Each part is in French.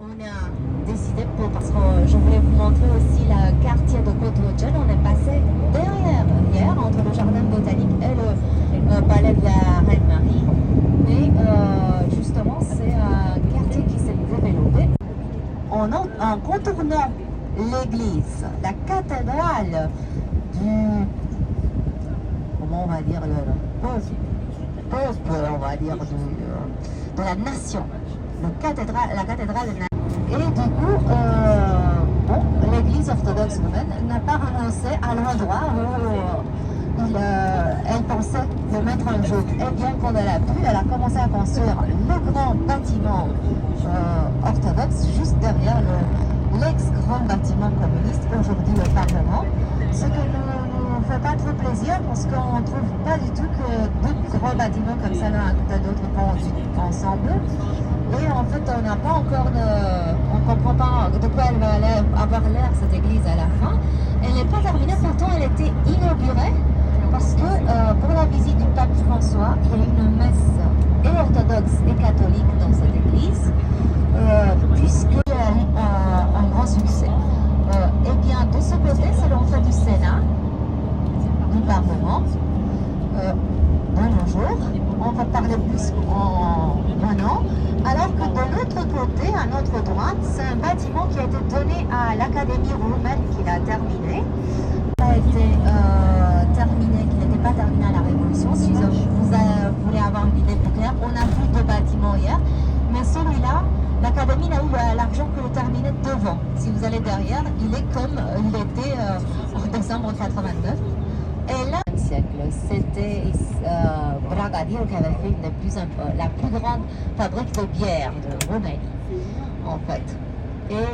On a décidé, parce que je voulais vous montrer aussi le quartier de Côte-Rochelle. On est passé derrière, hier, entre le jardin botanique et le palais de la Reine-Marie. Mais justement, c'est un quartier qui s'est développé. En contournant l'église, la cathédrale du... Comment on va dire le peuple, on va dire, de la nation. La cathédrale de la... Et du coup, l'église orthodoxe roumaine n'a pas renoncé à l'endroit où elle pensait le mettre un jour. Et bien qu'on l'a pu, elle a commencé à construire le grand bâtiment orthodoxe juste derrière l'ex-grand bâtiment communiste, aujourd'hui le Parlement. Ce que nous fait pas trop plaisir parce qu'on ne trouve pas du tout que deux grands bâtiments comme ça l'un à côté de l'autre vont ensemble. Et en fait, on n'a pas encore on ne comprend pas de quoi elle va avoir l'air cette église à la fin. Elle n'est pas terminée, pourtant elle était inaugurée parce que pour la visite du pape François, il y a une messe et orthodoxe et catholique dans cette église, puisqu'elle a eu un grand succès. Et bien, de ce côté, c'est l'entrée du Sénat, du Parlement. Bonjour, on va parler plus en nom. Alors que de l'autre côté, à notre droite, c'est un bâtiment qui a été donné à l'Académie roumaine qu'il a terminé. Il a été terminé, qui n'était pas terminé à la Révolution. Si vous voulez avoir une idée plus claire, on a vu deux bâtiments hier, mais celui-là, l'Académie n'a eu l'argent que le terminer devant. Si vous allez derrière, il est comme il était en décembre 89. Et là, c'était Bragadiru qui avait fait la plus grande fabrique de bière de Roumanie, en fait. Et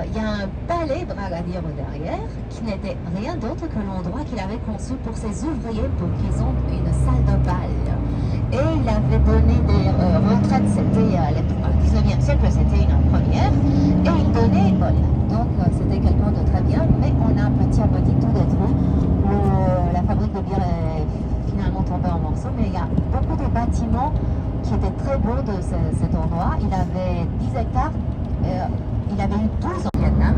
il y a un palais Bragadiru derrière qui n'était rien d'autre que l'endroit qu'il avait conçu pour ses ouvriers pour qu'ils ont une salle de bal. Et il avait donné des retraites, c'était le 19e siècle, c'était une première, et il donnait, donc c'était quelqu'un de très bien, mais on a petit à petit tout détruit. La fabrique de bière est finalement tombée en morceaux, mais il y a beaucoup de bâtiments qui étaient très beaux de cet endroit. Il avait 10 hectares, il avait eu 12 en Vietnam,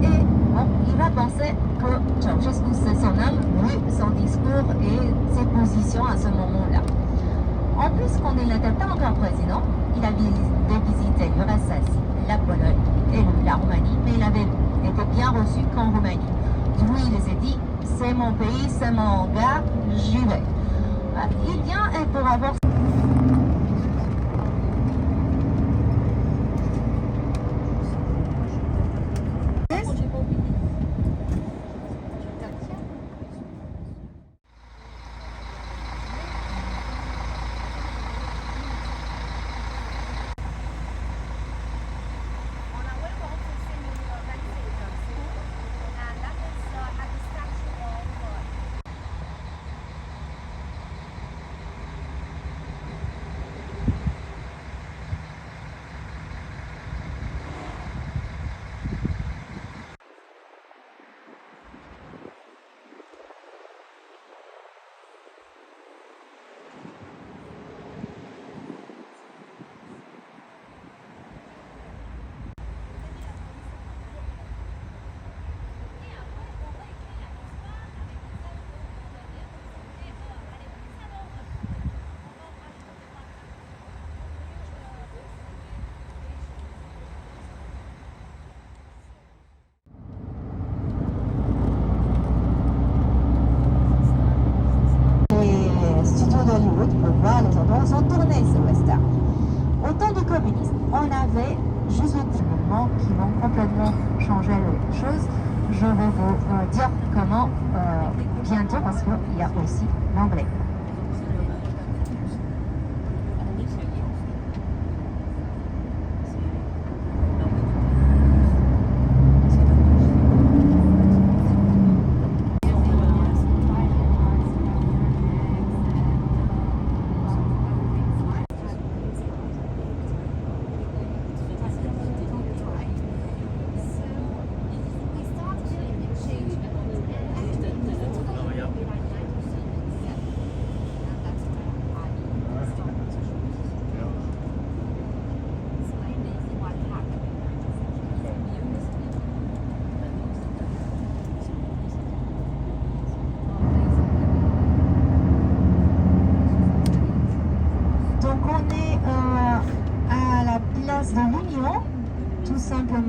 et bon, il va penser que Ceausescu c'est son homme, vu son discours et ses positions à ce moment-là. En plus, quand il n'était pas encore président, il avait visité l'URSS, la Pologne et la Roumanie, mais il avait été bien reçu qu'en Roumanie. Lui, il s'est dit, c'est mon pays, c'est mon gars, j'y vais. Il vient et pour avoir... Les endroits sont tournés sur Western. Au temps du communisme, on avait juste des petits mouvements qui vont complètement changer les choses. Je vais vous dire comment bientôt parce qu'il y a aussi l'anglais.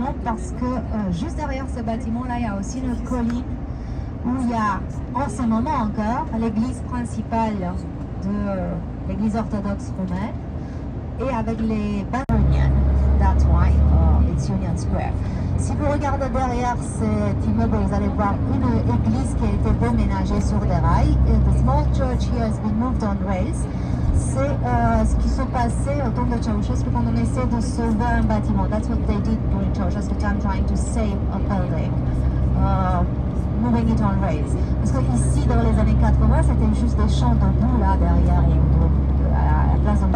bâtiment parce que juste derrière ce bâtiment-là, il y a aussi une colline où il y a en ce moment encore l'église principale de l'église orthodoxe romaine et avec les bâtiments. That's why it's Union Square. Si vous regardez derrière cet immeuble, vous allez voir une église qui a été déménagée sur des rails. And the small church here has been moved on rails. C'est ce qui se passait autour de Ceausescu quand on essaie de sauver un bâtiment. That's what they did during Ceausescu time, trying to save a building. Moving it on rails. Parce que ici, dans les années 80, c'était juste des champs de boue là derrière à la place de...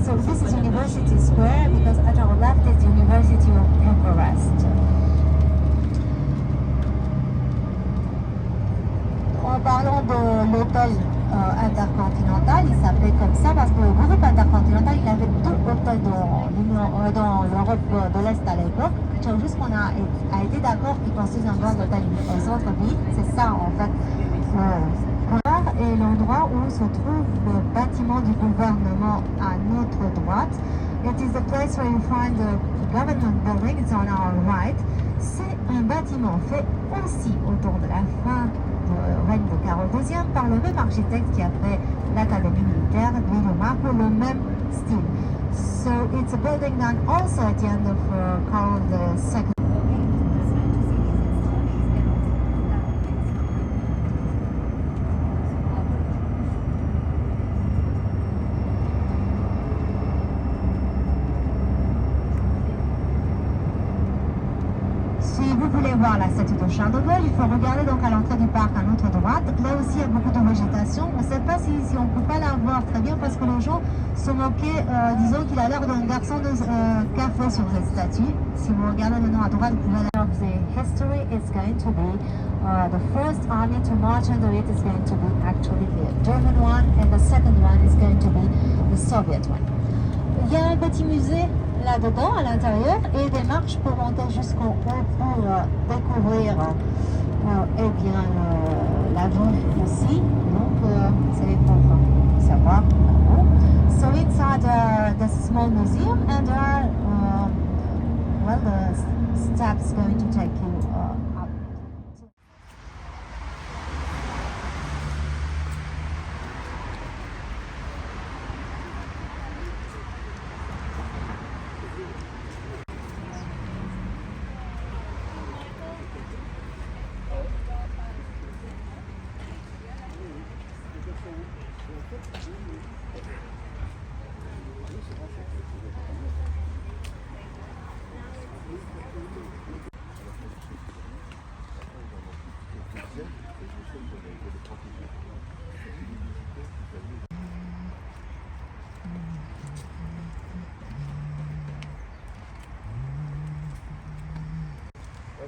So this is University Square because at our left is the University of Bucharest. En parlant de l'hôtel intercontinental, il s'appelait comme ça parce que le groupe intercontinental, il avait deux hôtels dans l'Europe de l'Est à l'époque. Juste qu'on a été d'accord qu'ils construisent un grand hôtel au centre-ville. C'est ça en fait. Et l'endroit où se trouve le bâtiment du gouvernement à notre droite. It is the place where you find the government building. It's on our right. C'est un bâtiment fait aussi autour de la fin du règne de Carole II par le même architecte qui a fait l'académie militaire, Guillaume Marco, le même style. So it's a building done also at the end of Carol II. Si vous voulez voir la statue de Charles de Gaulle, il faut regarder donc à l'entrée du parc à notre droite. Là aussi, il y a beaucoup de végétation. On ne sait pas si on ne peut pas la voir très bien parce que les gens se moquaient, disons qu'il a l'air d'un garçon de café sur cette statue. Si vous regardez maintenant à droite, vous pouvez voir the history is going to be the first army to march under it is going to be actually the German one and the second one is going to be the Soviet one. Il y a un petit musée là-dedans, à l'intérieur, et des marches pour monter jusqu'en haut pour découvrir eh bien, la ville aussi. Donc, c'est pour savoir. So inside there's a small museum and there are, well, the steps going to take you up.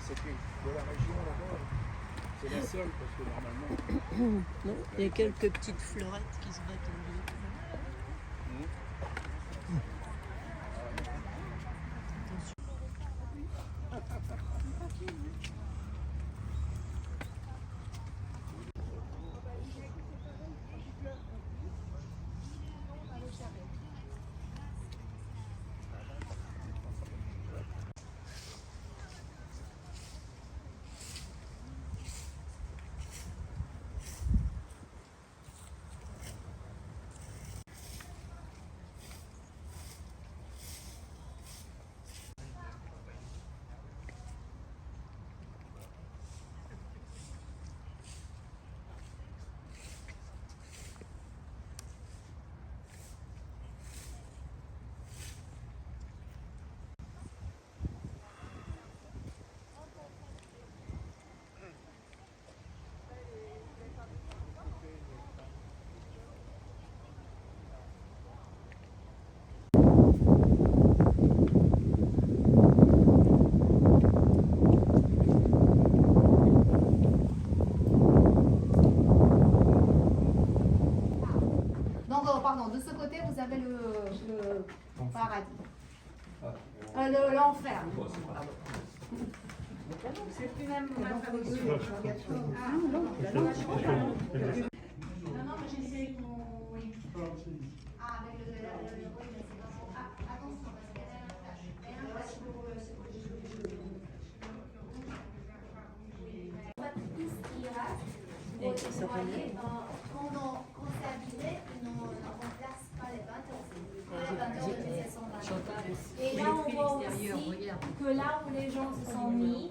C'est de la région là-bas. C'est la seule parce que normalement. Non, il y a quelques petites fleurettes qui se battent au milieu. Pardon, de ce côté, vous avez le paradis. L'enfer. C'est plus même ma famille. Ah non, non, mais j'essaie qu'on... Oui. Ah, avec le... Oui, mais c'est pas bon. Ah, attention, parce qu'il y a un flash. C'est pour... Quand c'est abîmé, on ne remplace pas les bateaux. Les bateaux, ils sont là. Et là, on voit aussi que là où les gens se sont mis.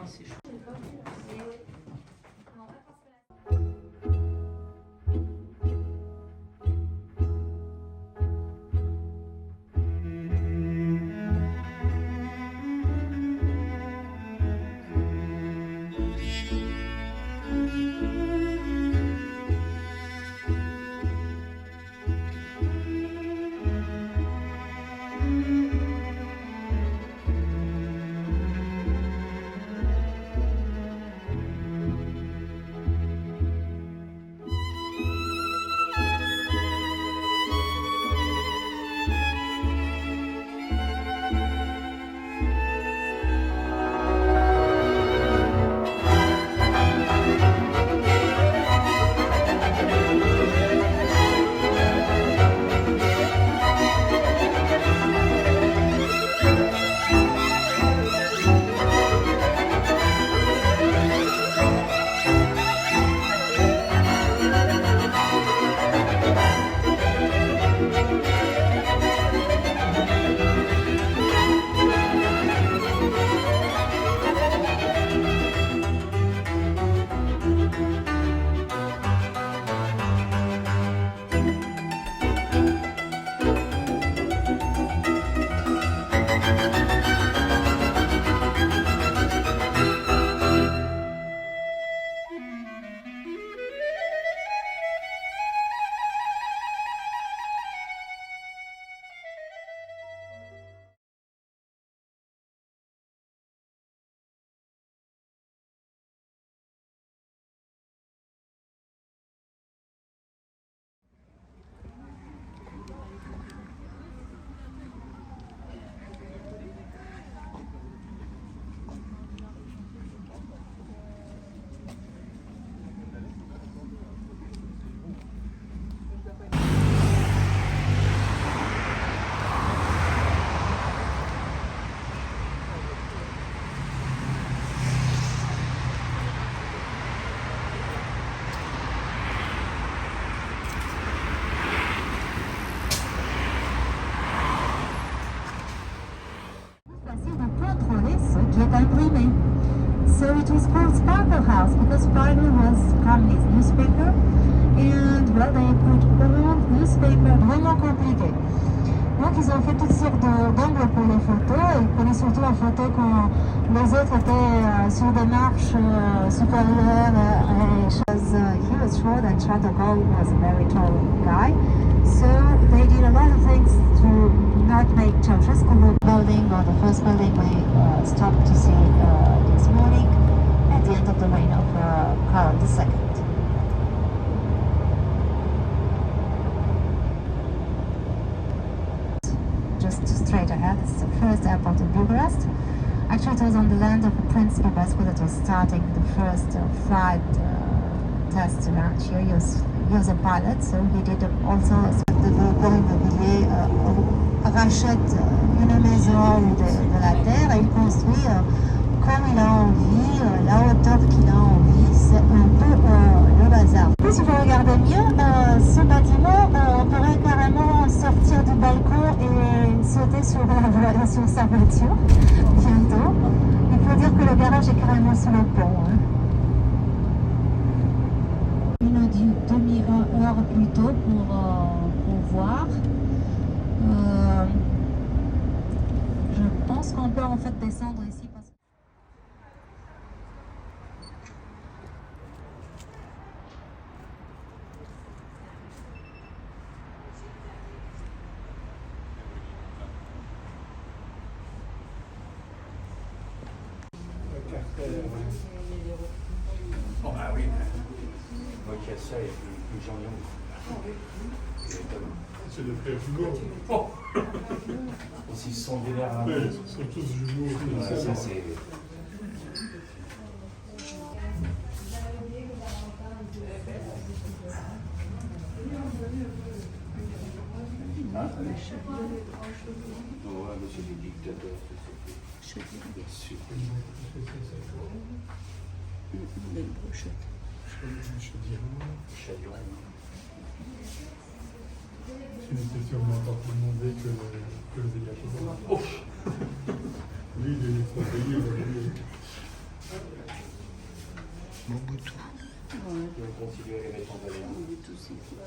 Imprimé. So it was called Sparkle House because Sparkle was Hamley's newspaper, and well, they put old newspaper, vraiment compliqué. Donc ils ont fait toutes sortes d'angles pour les photos, et ils prenaient surtout en photo quand les autres étaient sur des marches supérieures et choses. He was short and Chateauguay was a very tall guy. So they did a lot of things to not make Ceausescu building, or the first building we stopped to see this morning at the end of the reign of Carl II. Just straight ahead, it's the first airport in Bucharest. Actually, it was on the land of Prince Babescu that was starting the first flight test around here. He was a pilot, so he did also de développeur immobilier rachète une maison de la terre et il construit comme il a envie, la hauteur qu'il a envie. C'est un peu le bazar. Si vous regardez mieux, ce bâtiment, on pourrait carrément sortir du balcon et sauter sur sa voiture bientôt. Il faut dire que le garage est carrément sur le pont. Hein. Une demi-heure plus tôt pour voir. Je pense qu'on peut en fait descendre ici parce que... Oh bah oui, moi qui ai ça, il y a plus gens C'est des frères jumeaux. Oh aussi sont vénérables. Ouais, ce sont tous jumeaux. Ouais, ça c'est... Hein? Oh, ouais, mais c'est des dictateurs. Je dirais. Super. Une belle brochette. Il était sûrement encore plus mauvais que le Zégato. Oh. Lui, il est son pays. Mobutu. On continue à les mettre en valeur. Mobutu, c'est tout.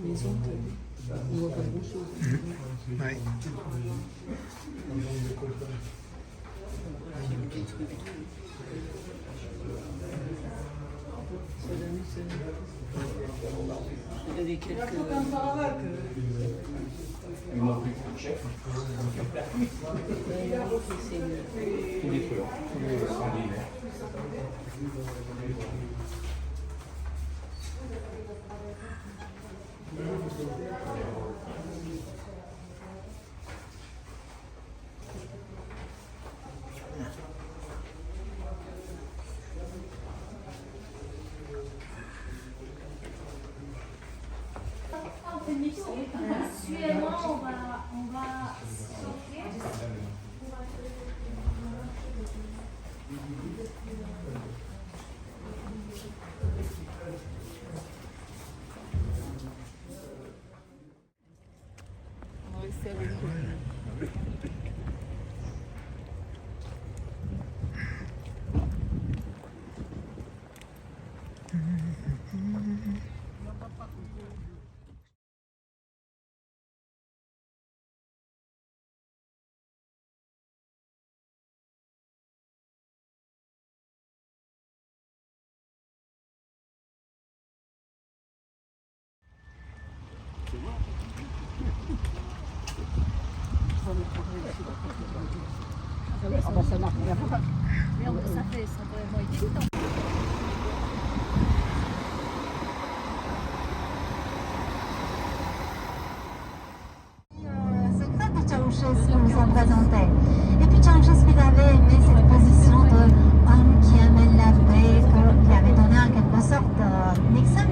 Les autres, on voit pas grand chose. Ouais. Il y avait quelques. Ils m'ont pris pour le chef. Tous les fleurs, tous les sanguinaires. Actuellement, on va sortir. On va rester avec eux. Ça marche bien. Mais ça fait vraiment été du temps. Secret de Ceausescu nous ont présenté. Et puis Ceausescu avait aimé cette position d'homme qui aimait la paix, qui avait donné en quelque sorte Nixon.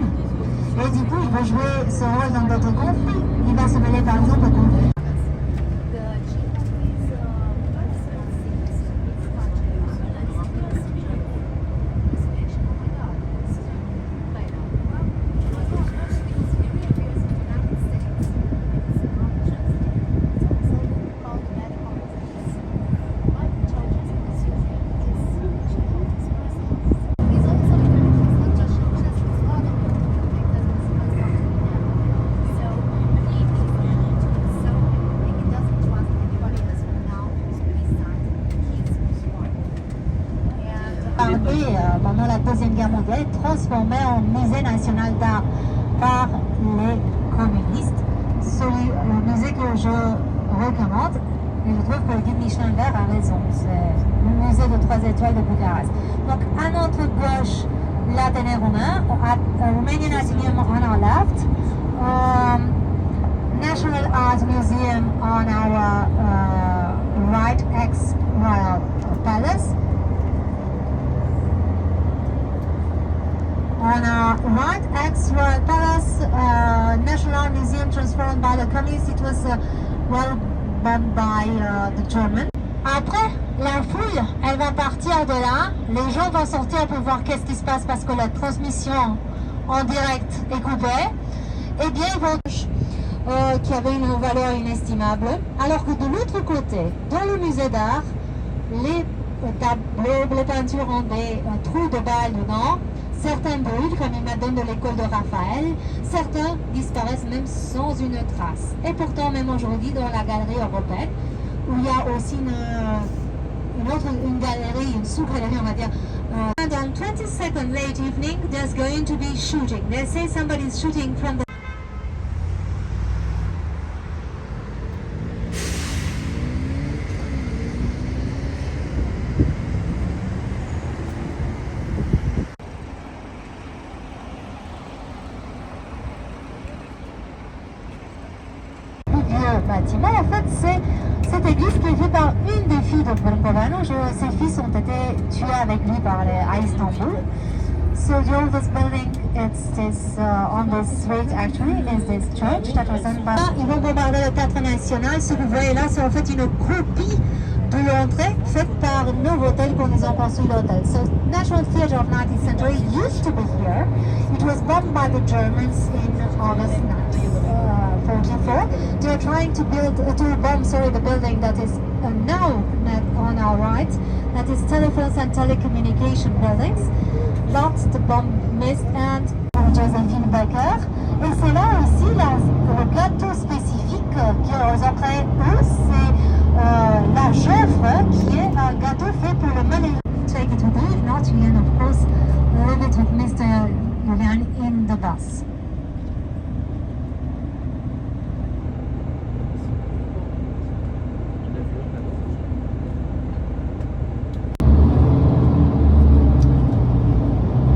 Et du coup, il va jouer ce rôle dans d'autres conflits. Il va se mêler par exemple au conflit. Pendant la Deuxième Guerre mondiale, transformé en musée national d'art par les communistes. Le musée que je recommande, et je trouve que le guide Michelin Vert a raison, c'est le musée de 3 étoiles de Bucarest. Donc à notre gauche, l'Athénée romain, Romanian Athenaeum on our left, National Art Museum on our right, ex-Royal Palace. On our right, ex-Royal Palace, National Museum transformed by the communists. It was well bombed by the German. Après, la foule, elle va partir de là. Les gens vont sortir pour voir qu'est-ce qui se passe parce que la transmission en direct est coupée. Eh bien, ils vont qui avait une valeur inestimable. Alors que de l'autre côté, dans le musée d'art, les tableaux, les peintures ont des trous de balles dedans. Certains brûlent, comme une Madone de l'école de Raphaël. Certains disparaissent même sans une trace. Et pourtant, même aujourd'hui, dans la galerie européenne, où il y a aussi une galerie, une sous-galerie, on va dire. And on 22nd late evening, there's going to be shooting. They say somebody's shooting from the... bâtiment. En fait, c'est cette église qui est vue par une des filles de Brankovano. Ses fils ont été tués avec lui à Istanbul. So the oldest building on this street actually is this church that was done by... Ils vont bombarder le Théâtre National. Ce que vous voyez là, c'est en fait une copie de l'entrée faite par Novotel quand ils ont construit l'hôtel. So National Theatre of 19th Century used to be here. It was bombed by the Germans in August 1944. They are trying to bomb the building that is now on our right, that is telephones and telecommunication buildings. But the bomb missed and Josephine Baker. Et c'est là aussi le gâteau spécifique qu'ils ont créé eux, c'est la Joffre, qui est un gâteau fait pour le Malais. Take it with you, if not, you can of course leave it with Mr. Julian in the bus.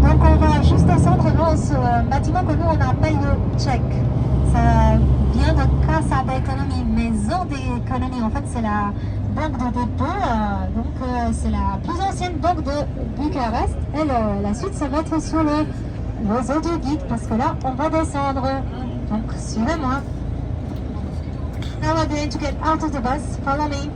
Donc on va juste descendre dans ce bâtiment que nous on appelle le Tchèque. Ça vient de Casa de Economie, maison d'économie. En fait, c'est la banque de dépôt, donc c'est la plus ancienne banque de Bucarest. Et la suite, ça va être sur le réseau du guide, parce que là, on va descendre. Donc, suivez-moi. Now we're going to get out of the bus. Follow me.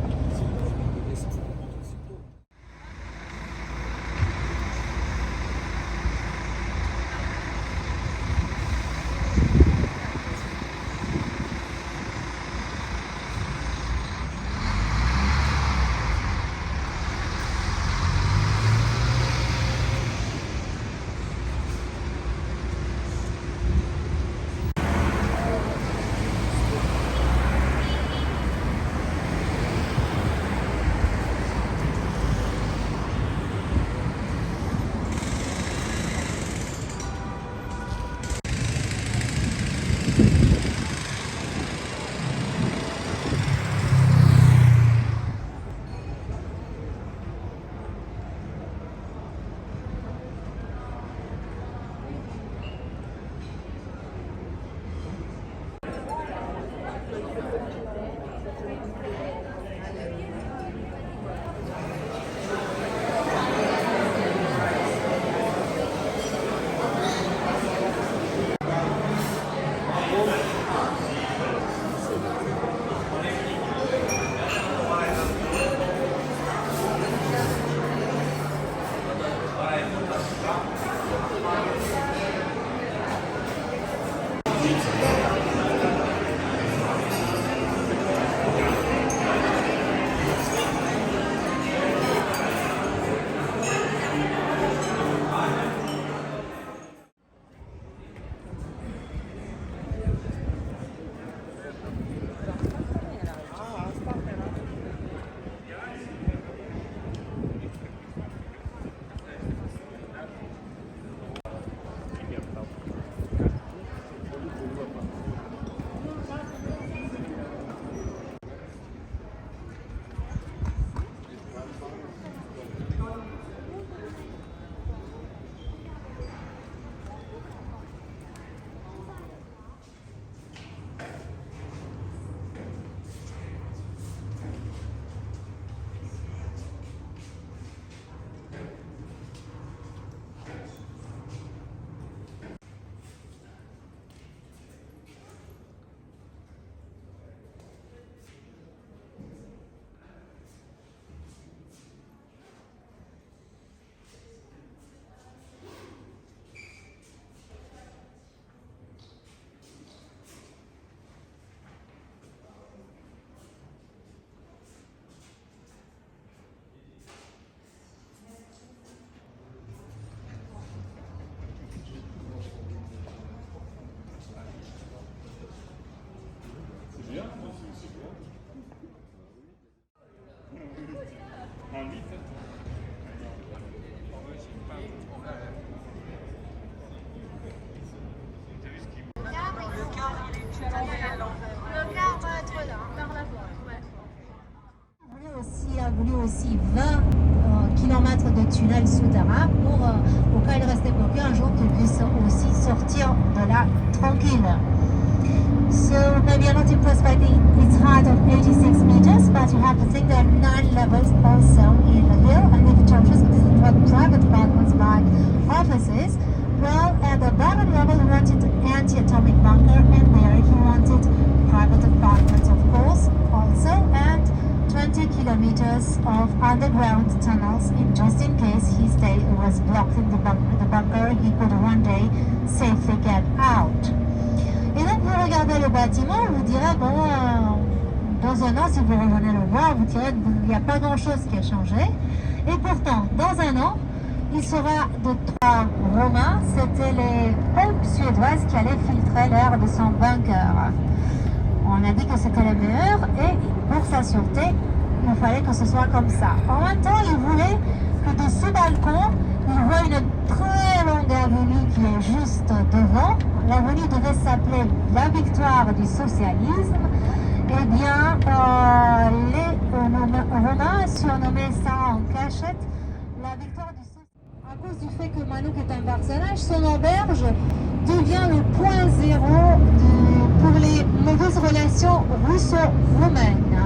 voulu aussi 20 km de tunnels souterrains pour, au cas où il restait bloqué, un jour qu'ils puissent aussi sortir de là tranquille. So maybe another not impressed by its height of 86 meters, but you have to think there are 9 levels also in the hill, and if churches what private apartments by offices, well, at the bottom level he wanted anti-atomic bunker, and there he wanted private apartments, of course, also, and 20 kilometers of underground tunnels, just in case he was blocked in the bunker, he could one day safely get out. Et donc vous regardez le bâtiment, vous direz, bon, dans un an, si vous revenez le voir, vous direz qu'il n'y a pas grand-chose qui a changé. Et pourtant, dans un an, il sera de 3 romains, c'était les pompes suédoises qui allaient filtrer l'air de son bunker. On a dit que c'était le meilleur, et pour sa sûreté, il fallait que ce soit comme ça. En même temps, il voulait que de ce balcon, il voit une très longue avenue qui est juste devant. L'avenue devait s'appeler la victoire du socialisme. Eh bien, les Romains surnommaient ça en cachette la victoire du socialisme. À cause du fait que Manouk est un personnage, son auberge devient le point zéro pour les mauvaises relations russo-roumaines.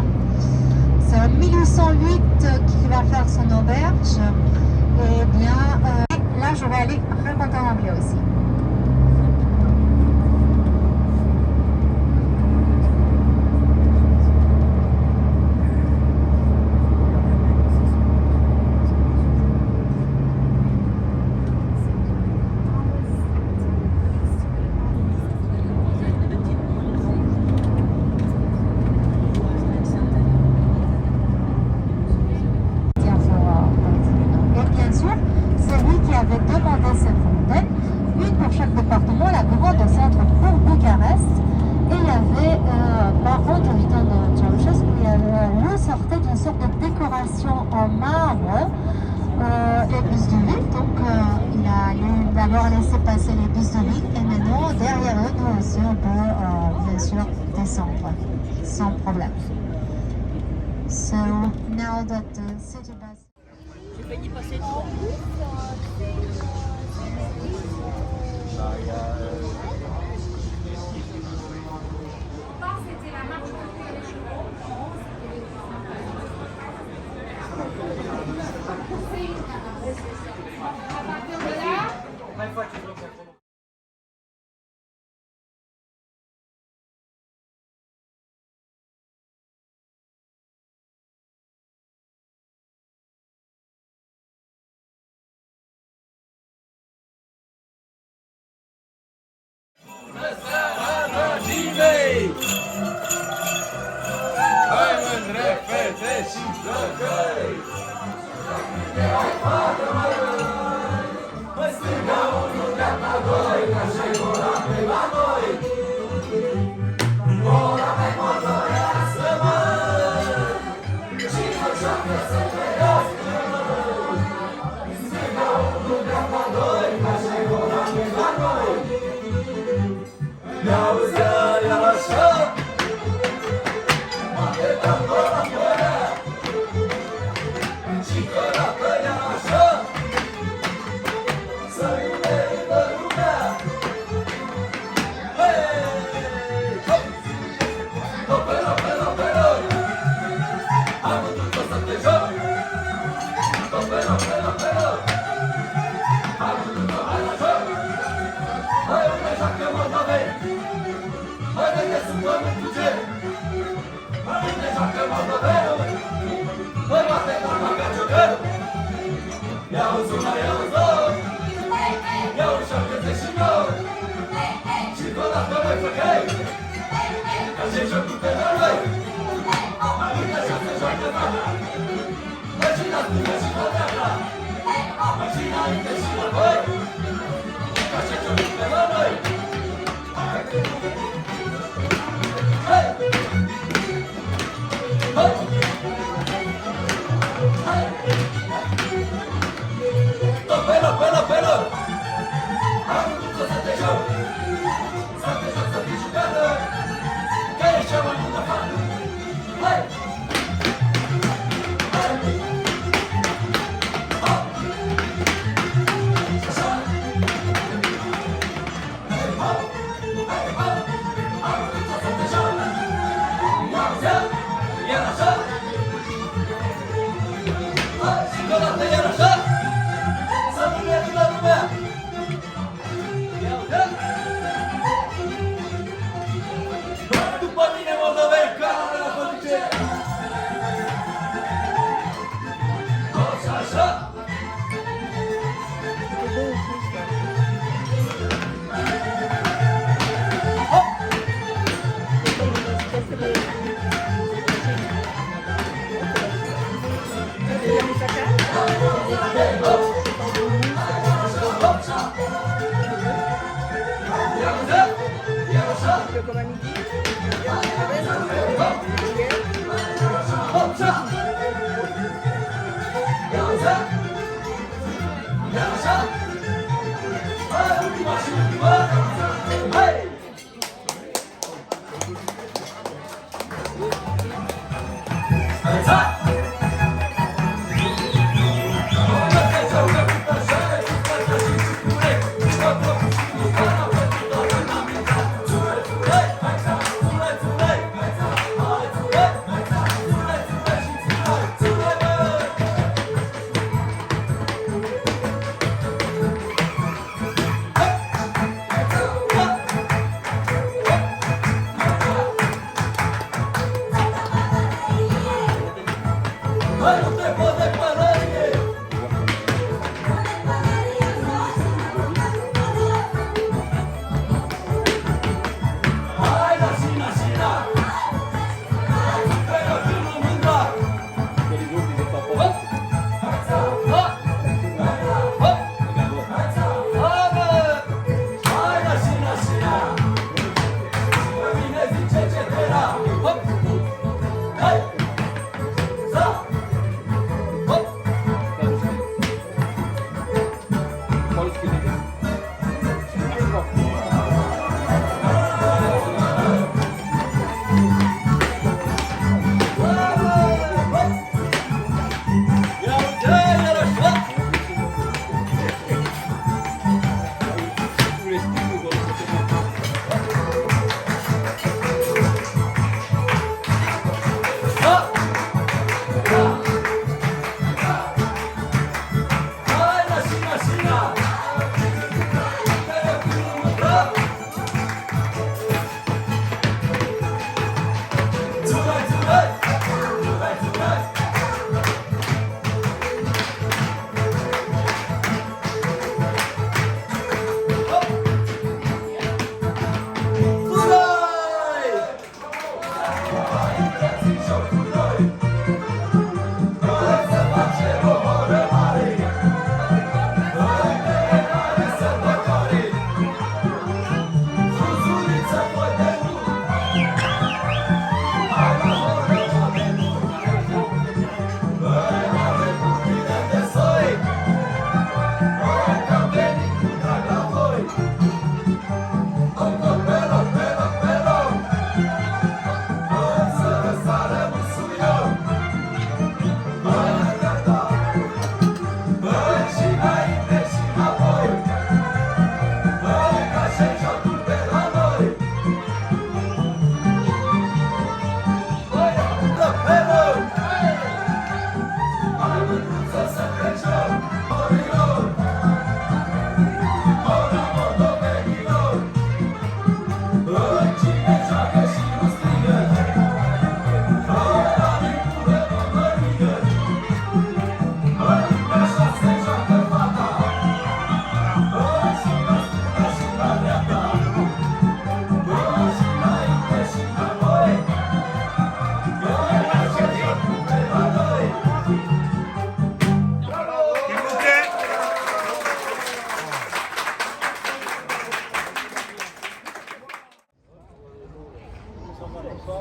C'est en 1808 qu'il va faire son auberge. Et bien, là, je vais aller raconter en anglais aussi. En marbre les bus de ville, donc il a d'abord laissé passer les bus de ville, et maintenant derrière eux nous aussi on peut bien sûr descendre sans problème. So now that the city bus. J'ai failli passer devant.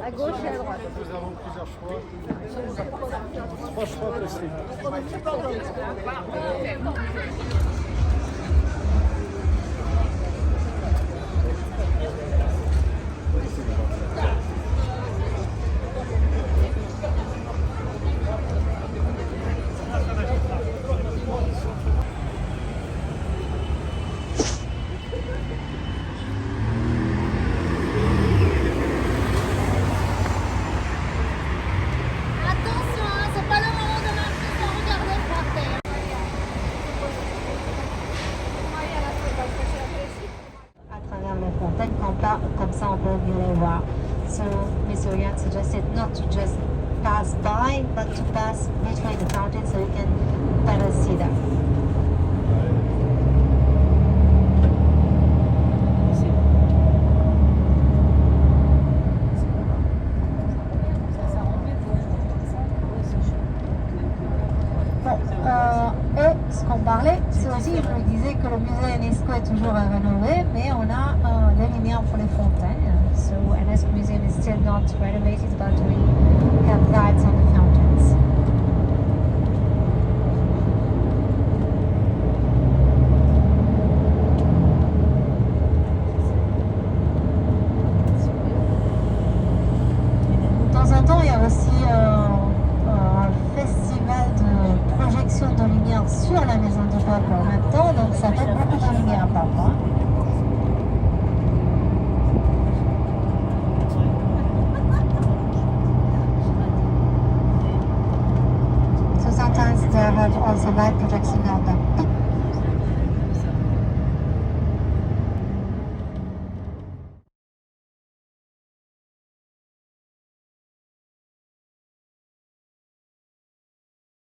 À gauche et à droite. Nous avons plusieurs choix. 3 choix possibles. Attention, hein, c'est pas le moment de marcher sans regarder par terre. À travers le fontaine, comme ça on peut mieux les voir. So Mr. Yang suggested not to just pass by, but to pass between the fountain so you can better see them. qu'on parlait, c'est aussi, je vous disais que le musée UNESCO est toujours à rénover, mais on a les lumières pour les fontaines. So UNESCO Museum is still not renovated, but we have lights on the fountains. De temps en temps, il y a aussi un festival de projection de lumière sur la maison du peuple en même temps, donc ça fait beaucoup de lumière parfois. So sometimes they have also light projection on the